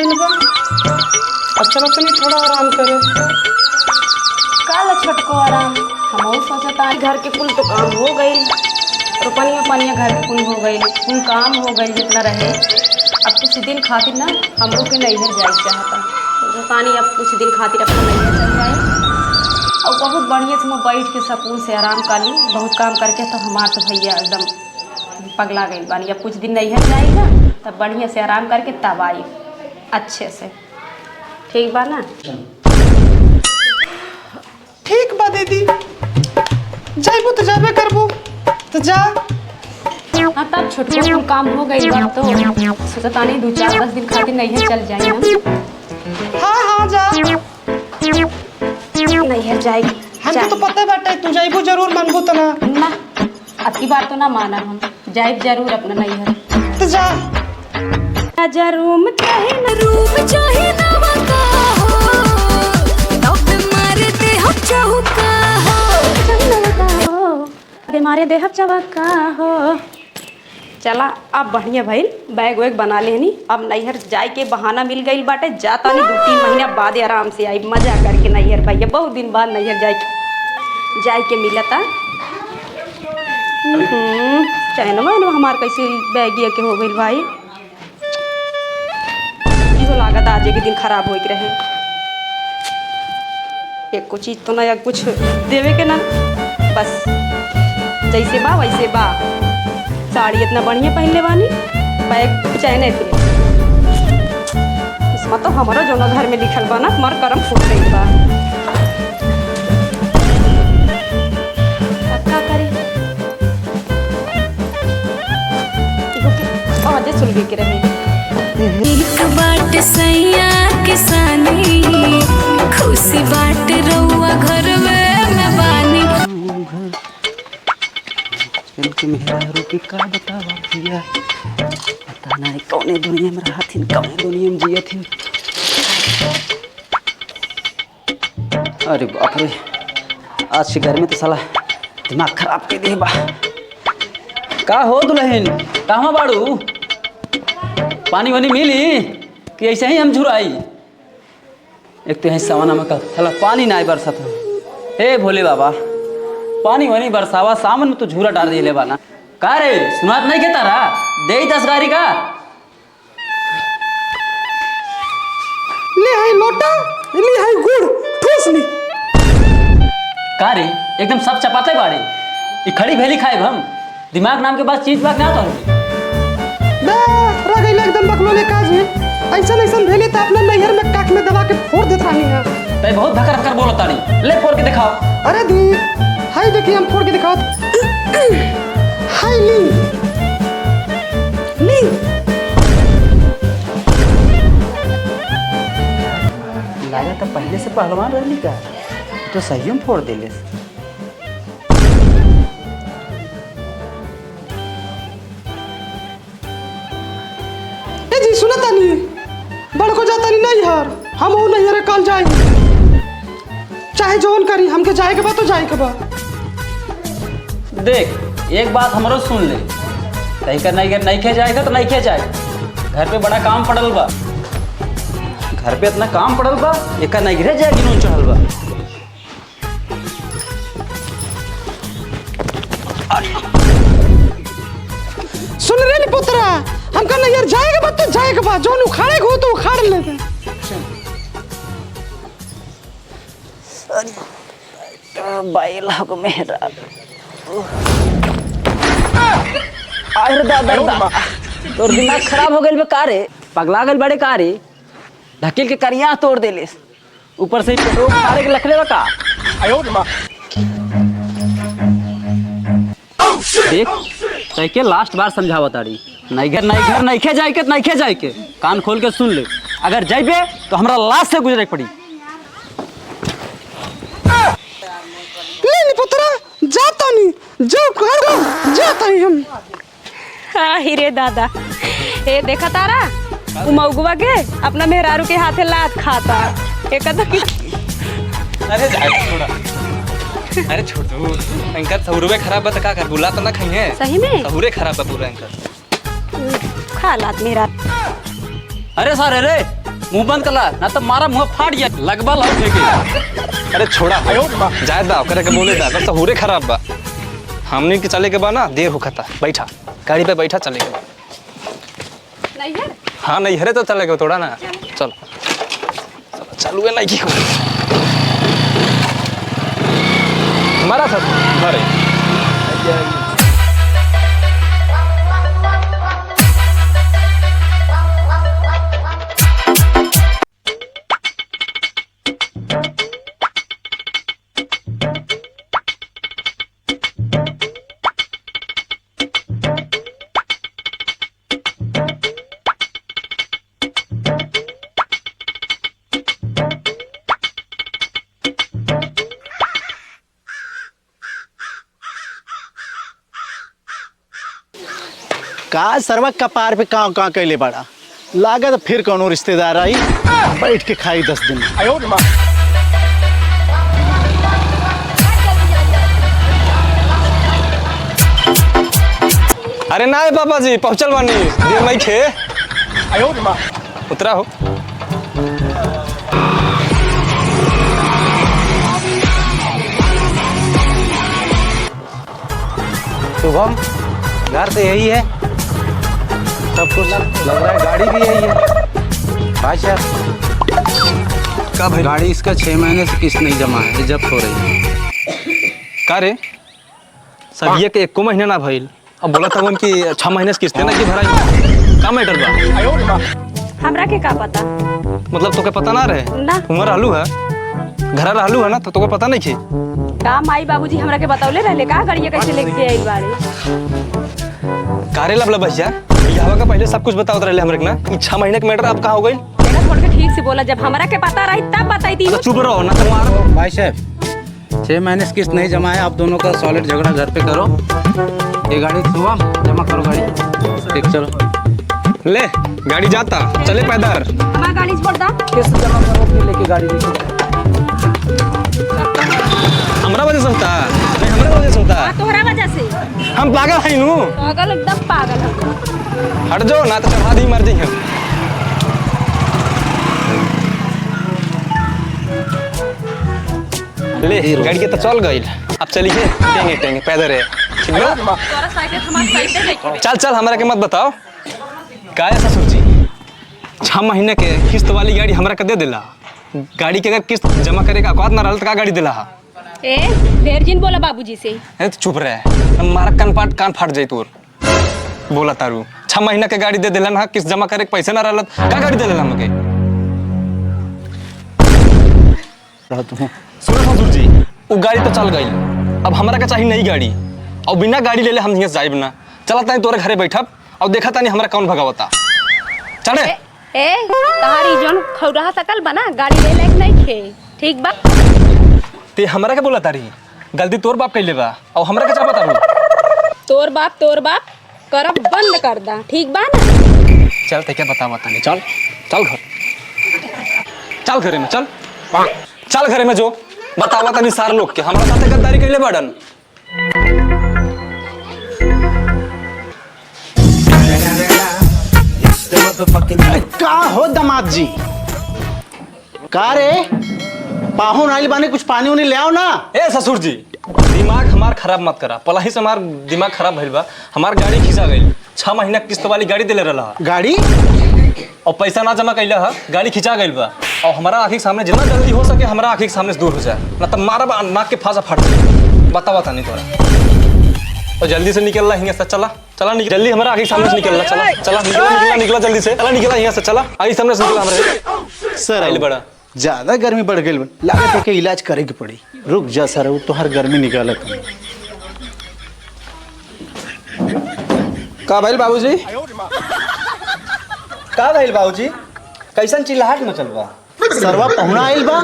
गई बा। अच्छा तनी थोड़ा आराम करे। काला छोटको आराम हम सोचता घर के कुल तो काम हो गई, रोपनिया पनिया घर के कुल हो गई, कुल काम हो गई जितना रहे। अब कुछ दिन खातिर ना हम लोग के नैहर जाए चाहता, सोचता नहीं अब कुछ दिन खातिर अपना नैहर चल जाए और बहुत बढ़िया से मैं बैठ के सुकून से आराम कर ली। बहुत काम करके तो हमार तो भैया एकदम पगला गई बानी। अब कुछ दिन नैहर जाए ना तब बढ़िया से आराम करके तब आई अच्छे से। ठीक बा ना? ठीक बा दीदी, जाइबू तो जाबे करबू तो जा। हाँ तब छोटको काम हो गई बात तो सोचता नहीं 2-4-10 दिन खातिर नैहर चल जाए हम। हाँ जा। नैहर जाएगी हमको तो पता बाटे तू जाइबू जरूर, मानबू तो ना। अब की बार तो ना माना, हम जाए जरूर अपना नैहर। तो जा। रूम चाहे न रूम चाहे न वका हो, डॉक्टर मारे दे हम चौका हो, दे मारे दे हम चौका हो। चला अब बढ़िया भइल, बैग वैग बना लेनी। अब नैहर जाए के बहाना मिल गई बाटे, जाता नहीं 2-3 महीना बाद आराम से आई मजा करके नैहर। भैया बहुत दिन बाद नैहर जाए के मिलता। चैनवा हमार कैसे बैगिया के हो गई भाई, इहो लागत आज के दिन खराब हो रहे। एक को चीज तो ना कुछ देवे के ना, बस जैसे बा वैसे बा। साड़ी इतना बढ़िया पहनले बानी, बैग चैने फिर इसमें तो हमारा जो घर में लिखल बा ना हमार करम फूट गई बा। क्या करी आजे सुलगे के रहे। एक बाट सैया किसानी, खुशी बाट रउआ घर में बानी। इनके मेहरारू की का बतावा भैया, पता नहीं कौने दुनिया में रहा थी, कौने दुनिया में जिया थी। अरे बाप रे, आज के घर में तो साला दिमाग खराब कर दे बा। का हो दुल्हन, कहाँ बाड़ू? पानी वानी मिली कि ऐसे ही हम झुराई? एक तो यहीं सवाना में कल साला पानी ना बरसत हो। हे भोले बाबा, पानी वानी बरसावा, सावन में तो झूला डाल दिए बाना। का रे सुनात नहीं के तारा? दे 10 गारी का ले आई लोटा, ले आई गुड़, ठूस ली। का रे एकदम सब चपाते बाड़े, ये खड़ी भेली खाए हम। दिमाग नाम के बाद चीज बाग ना तो रह गई एकदम बकलोले काज में। ऐसा भेले तो अपने नैहर में काट में दबा के फोड़ देता नहीं है। तै बहुत धक्का धक्का बोलता नहीं, ले फोड़ के दिखाओ। अरे दी हाय देखिए हम फोड़ के दिखाओ। हाय ली ली लगा तो पहले से पहलवान रहनी का, तो सही में फोड़ देले। जी सुनता नहीं, बड़को जाता नहीं नैहर, हम वो नैहर कल जाए चाहे जोन करी, हमके जाए के बा तो जाए के बा। देख एक बात हमारो सुन ले, कहीं का नहीं खे जाएगा तो नहीं खे जाए। घर पे बड़ा काम पड़ल बा, घर पे इतना काम पड़ल बा, एक नहीं गिरे जाएगी नून चढ़ल बा। सुन रे नी पुत्रा, हमका नैहर जाएगा बा तो जाएगा बा, जोन उखाड़े को तो उखाड़ लेते। बाई लाग मेहरा आयर दादा, तोर दिमाग खराब हो गइल बे का रे? पगला गइल बड़े का रे? ढकेल के करिया तोड़ देले, ऊपर से पेट्रोल मारे के लखले बा का। आयो मां देख तै के लास्ट बार समझावत ताड़ी, नहीं खे जाए के कान खोल के सुन ले। अगर जाइबे तो हमरा लाश से गुजरे पड़ी। ले पुत्रा जाता नहीं, जो कर जाता ही हम। हाँ हीरे दादा, ये देखा तारा उमौगवा के अपना मेहरारू के हाथे लात खाता। एक अरे थोड़ा, अरे छोड़ दो अंकर, सहुरे खराब बता का कर, बुला तो ना खाई है। सही में सहुरे खराब है पूरा अंकर। खा लात मेरा। अरे सर अरे मुंह बंद कर ला ना तो मारा मुंह फाट गया लगभग लाओ फेंके। अरे छोड़ा जाए दा करे के बोले दा तो हुरे खराब बा। हमने के चले के बा ना देर होखता। बैठा गाड़ी पे बैठा चले के बा। नहीं है हाँ नहीं हरे तो चले के थोड़ा ना चल चालू है नहीं की हमारा था हमारे का सरवा कपार पे काँव काँव कैले बड़ा लागत फिर कौनो रिश्तेदार आई बैठ के खाई 10 दिन। अरे ना है पापा जी पहुंचल बानी देर नहीं खे उतरा हो। शुभम घर तो यही है, सब कुछ लग रहा है, गाड़ी भी यही है। बादशाह का भाई गाड़ी इसका 6 महीने से किस्त नहीं जमा है, जब्त हो रही है। का रे सब ये के 1 महीना ना भइल अब बोला था कि 6 महीने से किस्त ना की भराई का मैटर बा। हमरा के का पता। मतलब तोके पता ना रहे ना उमर रहलू है घर रहलू है ना तो तोके पता नहीं थी का माई बाबूजी हमरा के बतौले रहले का गाड़िया कैसे लेके आई बाड़ी। कारे लबला भैया यहां का पहले सब कुछ बताओ रहे हमरे के ना 6 महीने के मैटर अब कहां हो गई। देखा छोड़ के ठीक से बोला, जब हमरा के पता रही तब बताई दी। तो चुप रहो ना तो मार। भाई साहब 6 महीने से किस्त नहीं जमा है, आप दोनों का सॉलिड झगड़ा घर पे करो। ये गाड़ी शुभम जमा करो गाड़ी। ठीक चलो ले गाड़ी जाता चले पैदल। हमारा गाड़ी छोड़ दा। किस्त जमा करो फिर लेके गाड़ी लेके हमरा वजह से होता नहीं हमरा वजह से होता तोहरा वजह से हम पागल हैं नू पागल एकदम पागल है। हट जाओ ना तो चढ़ा दी मर जाइए। ले गाड़ी के तो चल गई अब चलिए टेंगे टेंगे पैदल है ठीक है। तोरा साइकिल हमार साइड है। चल चल हमरा के मत बताओ का ऐसा सोची 6 महीने के किस्त वाली गाड़ी हमरा के दे देला। गाड़ी के अगर किस्त जमा करे का औकात ना रहल तो का गाड़ी देला। ए ढेर जिन बोला बाबूजी से। ए तो चुप रहे हमारा कान फाट जाई तोर बोला तारू 6 महीना के गाड़ी दे देला ना किस्त जमा करे के पैसे ना रहल का गाड़ी दे देला हमके। सुनो ससुर जी वो गाड़ी तो चल गई अब हमरा के चाहिए नई गाड़ी और बिना गाड़ी ले ले हम यहाँ से जाइब ना। चला तानी तोरे घरे बैठब और देखा तानी हमरा कौन भगावता चढ़े। ए तहारी जोन खौरा सकल बना गाड़ी ले लायक नहीं खे ठीक बा। ते हमरा के बोला तारी गलती तोर बाप कैले बा और हमरा के चाहता तारू। तोर बाप करब बंद कर दा ठीक बा ना। चल ते क्या बतावा तानी चल चल घर चल घरे में चल घरे में जो बतावा तानी सारे लोग के हमरा साथे गद्दारी कैले बाड़न। का हो दामाद जी का रे पाहुन आइल बानी कुछ पानी उनी ले आओ ना। ए ससुर जी दिमाग हमार खराब मत करा पलाही से हमार दिमाग खराब भइल बा। हमार गाड़ी खिंचा गई 6 महीना किस्त वाली गाड़ी देले रहला गाड़ी और पैसा ना जमा कैला है गाड़ी खिंचा गई बा और हमारा आँखी के सामने जितना जल्दी हो सके हमारा आँखी के सामने से दूर हो जाए ना तब मारा नाक के फांसा फट जाए। बतावा तानी तोरा और जल्दी से निकल यहाँ से चला जल्दी हमारा आँखी के सामने से निकल चला निकला जल्दी से निकला यहाँ से चला आगे सामने से निकला हमारे सर आइल बड़ा ज्यादा गर्मी बढ़ गई लागत है कि इलाज करे के पड़ी। रुक जा सर वो तो हर गर्मी निकालत का भइल बाबूजी का भइल बाबूजी कैसन चिल्लाहट मचल बा। सरवा पहुना आइल बा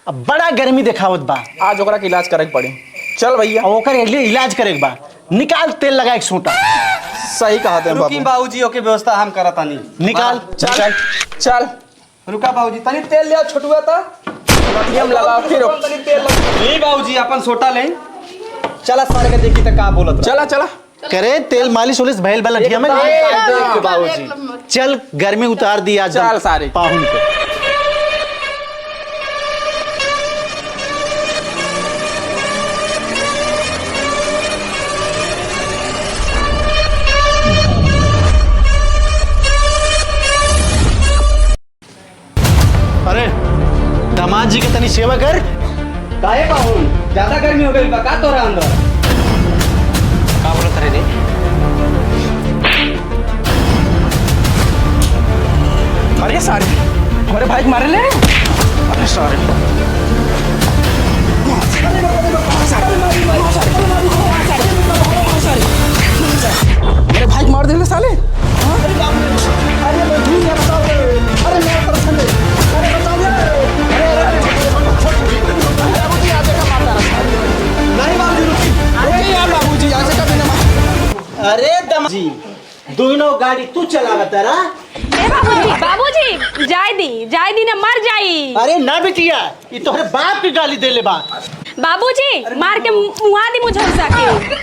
अब बड़ा गर्मी देखावत बा। आज ओकरा के इलाज करे के पड़ी। चल भैया अब ओकर लिए इलाज करे के बा निकाल तेल लगा के सूटा। सही कहा थे बाबू बाबूजी ओके व्यवस्था हम करत तानी निकाल चल रुका बाबूजी तनी तेल ले छोटुआ ता हम लगाओ फिर तनी तेल ली बाबूजी अपन सोटा ले चला सारे के देखी त का बोलत चला करे तेल मालिश उलिश भैल बल अठिया में बाबूजी चल गर्मी उतार दिया चल सारे। पाहुन को। अरे दामाद जी के तनी सेवा कर। काहे पाहुन ज्यादा गर्मी हो गई बा का तोरा अंदर? का बोलत रे रे? अरे सारे हमारे भाई मारे ले। अरे सारे मेरे भाई मार दिले साले। अरे दामाद जी दोनों गाड़ी तू चलावा तारा। ए बाबूजी जाय दी ना मर जाई। अरे ना बेटिया ये तोहरे बाप की गाली दे ले बा। बाबूजी मार के मुहा दी मुझे के